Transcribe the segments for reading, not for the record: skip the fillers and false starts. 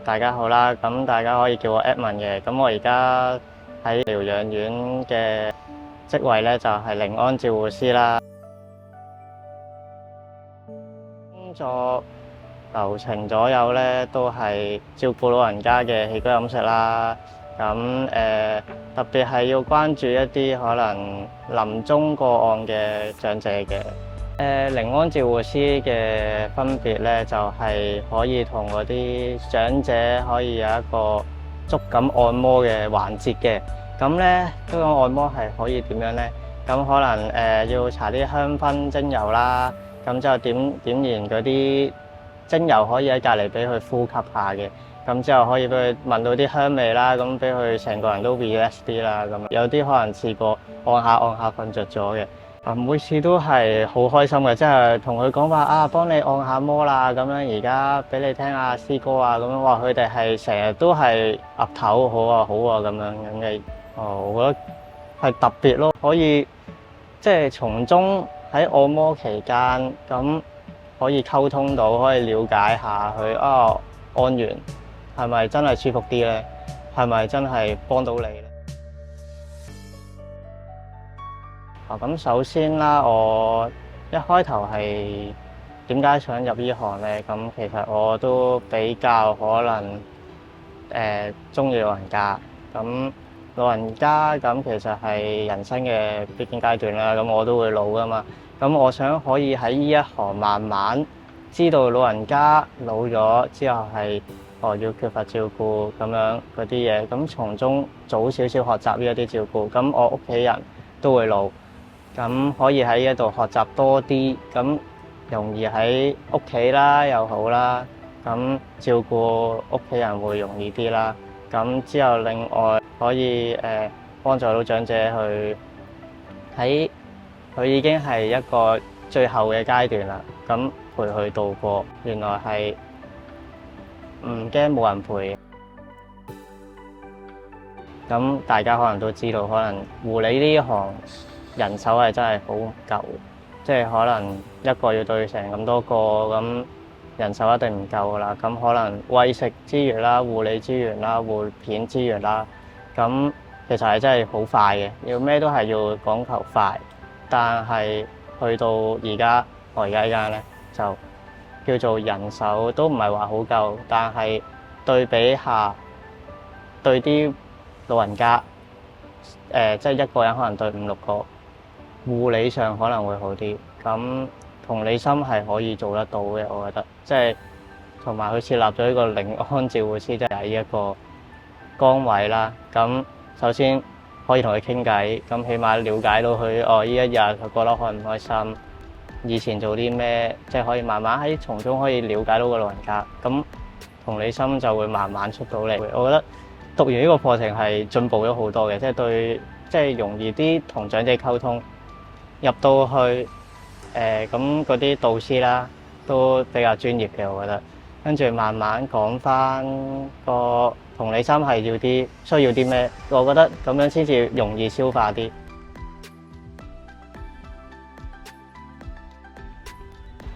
大家好啦，咁大家可以叫我 Edmond 嘅，咁我而家喺療養院嘅職位咧就係寧安照護師啦。工作流程左右咧都係照顧老人家嘅起居飲食啦，咁特別係要關注一啲可能臨終個案嘅長者嘅。寧安照護師嘅分別咧，就係可以同嗰啲長者可以有一個觸感按摩嘅環節嘅。咁咧，呢個按摩係可以點樣咧？咁可能要搽啲香薰精油啦，咁之後點燃嗰啲精油可以喺隔離俾佢呼吸下嘅。咁之後可以俾佢聞到啲香味啦，咁俾佢成個人都 relax 啲啦。咁有啲可能試過按下瞓着咗嘅。每次都係好開心嘅，即係同佢講話啊，幫你按下摩啦，咁樣而家俾你聽下詩歌啊，咁樣話佢哋係成日都係岌頭好啊咁樣嘅。我覺得係特別咯，可以即係從中喺按摩期間咁可以溝通到，可以了解下佢按完係咪真係舒服啲咧？係咪真係幫到你咧？咁首先啦，我一開頭係點解想入呢行咧？咁其實我都比較可能鍾意老人家。咁老人家咁其實係人生嘅必經階段啦。咁我都會老㗎嘛。咁我想可以喺呢一行慢慢知道老人家老咗之後係要缺乏照顧咁樣嗰啲嘢。咁從中早少少學習呢一啲照顧。咁我屋企人都會老。咁可以喺呢度學習多啲，咁容易喺屋企啦又好啦，咁照顧屋企人會容易啲啦。咁之後另外可以幫助到長者去喺佢已經係一個最後嘅階段啦，咁陪佢度過。原來係唔驚冇人陪。咁大家可能都知道，可能護理呢一行人手係真係好唔夠，即係可能一個要對成咁多個，咁人手一定唔夠噶啦。咁可能餵食之餘啦、護理資源啦、護片資源啦，咁其實係真係好快嘅，要咩都係要講求快。但係去到我而家呢間咧，就叫做人手都唔係話好夠，但係對比下對啲老人家，即係一個人可能對5、6個。護理上可能會好啲，咁同理心係可以做得到嘅，我覺得，即係同埋佢設立咗呢個寧安照護師，即係呢一個崗位啦。咁首先可以同佢傾偈，咁起碼了解到佢呢一日佢覺得開唔開心，以前做啲咩，即係可以慢慢喺從中可以了解到個老人家，咁同理心就會慢慢出到嚟。我覺得讀完呢個課程係進步咗好多嘅，即係容易啲同長者溝通。入到去咁嗰啲導師啦，都比較專業嘅，我覺得。跟住慢慢講翻個同理心係需要啲咩，我覺得咁樣先至容易消化啲。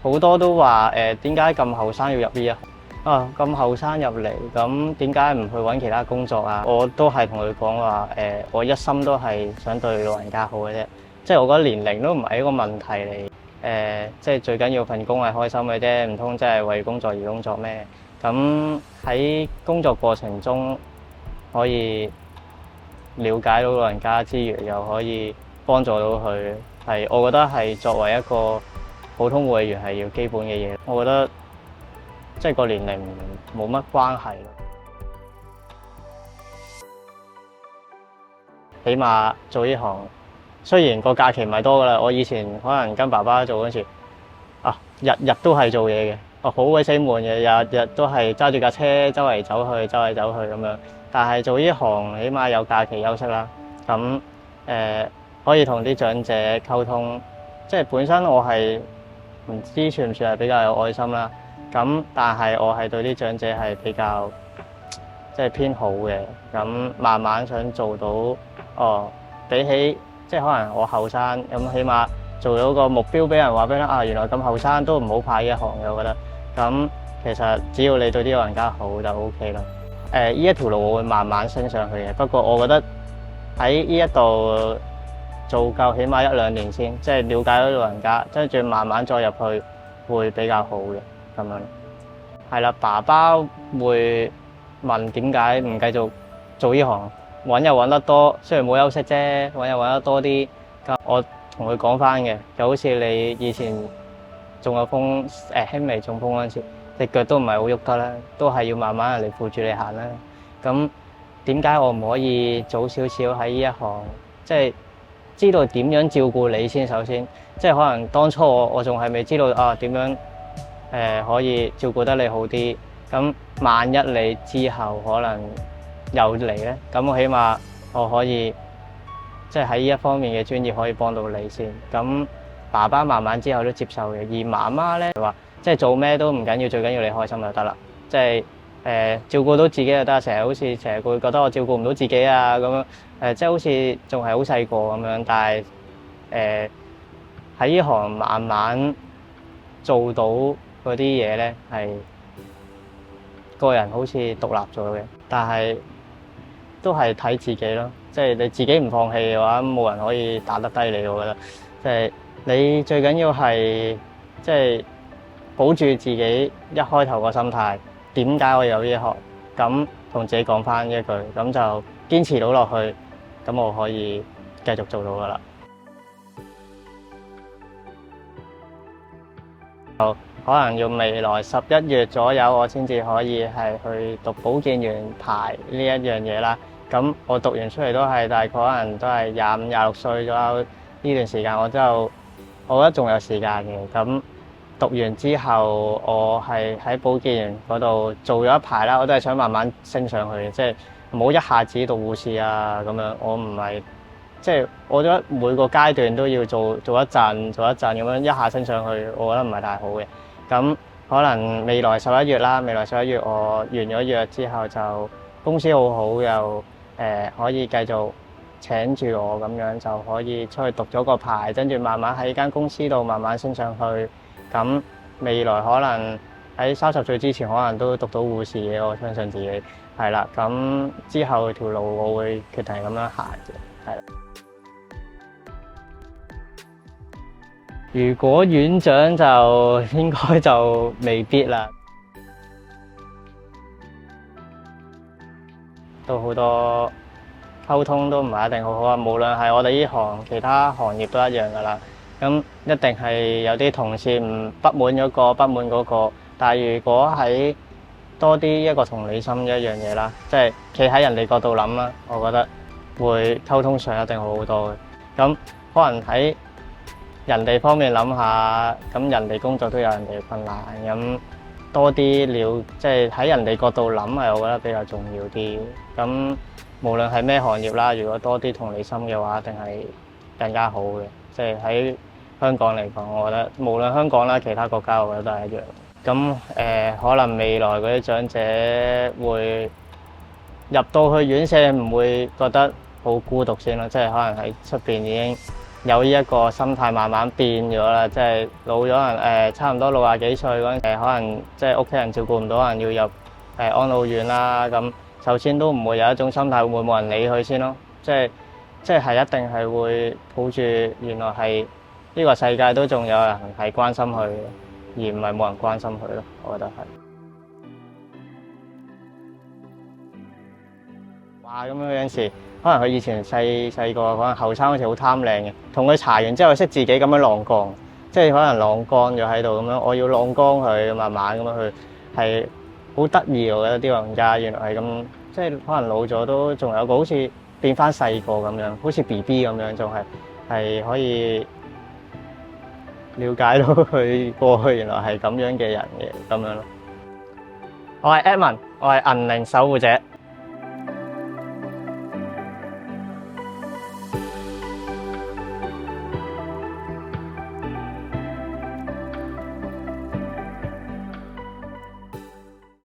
好多都話點解咁後生要入呢一行？咁後生入嚟，咁點解唔去揾其他工作啊？我都係同佢講話我一心都係想對老人家好嘅啫。即係我覺得年齡都唔係一個問題嚟，即係最緊要份工係開心嘅啫，唔通真係為工作而工作咩？咁喺工作過程中可以了解到老人家之餘，又可以幫助到佢，我覺得係作為一個普通護理員係要基本嘅嘢。我覺得即係個年齡冇乜關係咯，起碼做呢行。雖然個假期唔係多噶啦，我以前可能跟爸爸做嗰時，日日都係做嘢嘅，好鬼死悶嘅，日日都係揸住架車周圍走去咁樣。但係做呢行起碼有假期休息啦，咁可以同啲長者溝通，即係本身我係唔知算唔算係比較有愛心啦。咁但係我係對啲長者係比較即係偏好嘅，咁慢慢想做到比起。即係可能我後生咁，起碼做到個目標俾人話俾你原來咁後生都唔好怕呢一行嘅，我覺得。咁其實只要你對啲老人家好就 OK 啦。呢一條路我會慢慢升上去嘅，不過我覺得喺呢一度做夠起碼1-2年先，即係了解咗老人家，跟住慢慢再入去會比較好嘅咁樣。係啦，爸爸會問點解唔繼續做呢行，揾又揾得多，雖然冇休息啫，揾又揾得多啲。咁我同佢講翻嘅，就好似你以前中咗風，輕微中風嗰陣時，隻腳都唔係好喐得啦，都係要慢慢人嚟扶住你行啦。咁點解我唔可以早少少喺呢一行，即係知道點樣照顧你先？首先，即係可能當初我仲係未知道啊點樣可以照顧得你好啲。咁萬一你之後可能又嚟咧，咁我起碼我可以即係喺呢一方面嘅專業可以幫到你先。咁爸爸慢慢之後都接受嘅，而媽媽咧話即係做咩都唔緊要，最緊要你開心就得啦。即係照顧到自己就得，成日會覺得我照顧唔到自己啊咁樣，即係好似仲係好細個咁樣。但係喺呢行慢慢做到嗰啲嘢咧，係個人好似獨立咗嘅，但係都係睇自己咯。即係你自己唔放棄嘅話，冇人可以打得低你。我覺得即係你最緊要係即係保住自己一開頭個心態。點解我有呢行？咁同自己講翻一句，咁就堅持到落去，咁我可以繼續做到噶啦。就可能要未來11月左右，我先至可以係去讀保健員牌呢一樣嘢啦。咁我讀完出嚟都係大概可能都係25、26歲左右呢段時間，我覺得仲有時間嘅。咁讀完之後，我係喺保健員嗰度做咗一排啦。我都係想慢慢升上去嘅，即係唔好一下子讀護士啊咁樣。我唔係即係我覺得每個階段都要做一陣咁樣，一下升上去，我覺得唔係太好嘅。咁可能未來11月啦，未來11月我完咗約之後，就公司好好又可以繼續請住我咁樣，就可以出去讀咗個牌，跟住慢慢喺間公司度慢慢升上去。咁未來可能喺30歲之前，可能都讀到護士嘅，我相信自己係啦。咁之後條路我會決定咁樣行嘅，係啦。如果院長就應該就未必啦，都好多溝通都唔係一定好好啊。無論係我哋呢行，其他行業都一樣噶啦。咁一定係有啲同事不滿嗰個，不滿嗰個。但係如果喺多啲一個同理心一樣嘢啦，即係企喺人哋角度諗啦，我覺得會溝通上一定好好多嘅。咁可能喺人哋方面諗下，咁人哋工作都有人哋嘅困難，咁多啲即係喺人哋角度諗係，我覺得比較重要啲。咁無論係咩行業啦，如果多啲同理心嘅話，一定係更加好嘅。即係喺香港嚟講，我覺得無論香港啦，其他國家，我覺得都係一樣。咁可能未來嗰啲長者會入到去院舍，唔會覺得好孤獨先咯。即係可能喺出邊已經有呢一個心態慢慢變咗啦。即係老咗人差唔多60幾歲嗰陣，可能即係屋企人照顧唔到，可能要入安老院啦。咁首先都唔會有一種心態，會冇人理佢先咯。即係一定係會抱住原來係呢個世界都仲有人係關心佢，而唔係冇人關心佢咯。我覺得係。哇！咁樣有陣時，可能佢以前細個，可能後生嗰時好貪靚嘅，同佢搽完之後識自己咁樣晾乾，即係可能晾乾咗喺度咁樣，我要晾乾佢，慢慢咁樣去，係好得意。我覺得啲老人家原來係咁，即係可能老咗都仲有個好似變翻細個咁樣，好似 BB 咁樣，仲係可以了解到佢過去原來係咁樣嘅人嘅咁樣咯。我係 Edmond，我係銀齡守護者。